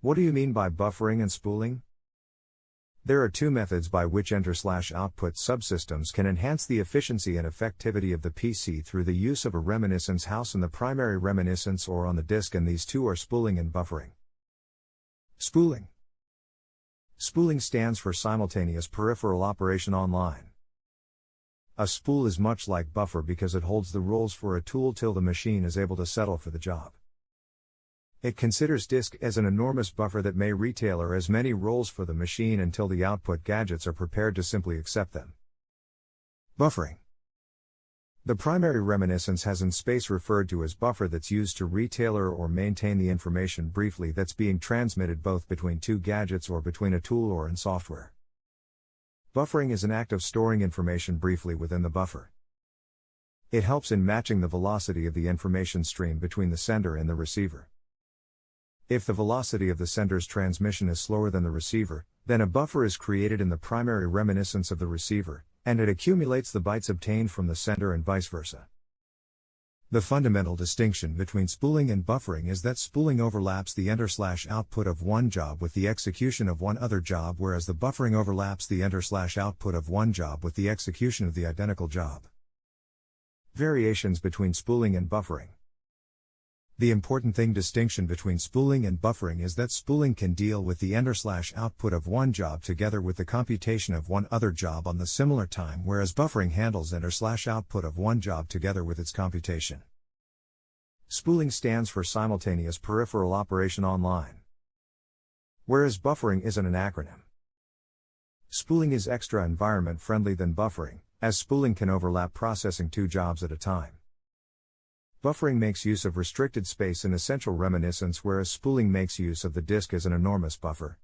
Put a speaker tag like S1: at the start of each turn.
S1: What do you mean by buffering and spooling? There are two methods by which enter/output subsystems can enhance the efficiency and effectivity of the PC through the use of a reminiscence house in the primary reminiscence or on the disk, and these two are spooling and buffering. Spooling. Spooling stands for simultaneous peripheral operation online. A spool is much like buffer because it holds the roles for a tool till the machine is able to settle for the job. It considers disk as an enormous buffer that may retailer as many roles for the machine until the output gadgets are prepared to simply accept them. Buffering. The primary reminiscence has in space referred to as buffer that's used to retailer or maintain the information briefly that's being transmitted both between two gadgets or between a tool or in software. Buffering is an act of storing information briefly within the buffer. It helps in matching the velocity of the information stream between the sender and the receiver. If the velocity of the sender's transmission is slower than the receiver, then a buffer is created in the primary reminiscence of the receiver, and it accumulates the bytes obtained from the sender and vice versa. The fundamental distinction between spooling and buffering is that spooling overlaps the enter/output of one job with the execution of one other job, whereas the buffering overlaps the enter/output of one job with the execution of the identical job. Variations between spooling and buffering. The important distinction between spooling and buffering is that spooling can deal with the enter/output of one job together with the computation of one other job on the similar time, whereas buffering handles enter/output of one job together with its computation. Spooling stands for simultaneous peripheral operation online, whereas buffering isn't an acronym. Spooling is extra environment friendly than buffering, as spooling can overlap processing two jobs at a time. Buffering makes use of restricted space in essential reminiscence, whereas spooling makes use of the disk as an enormous buffer.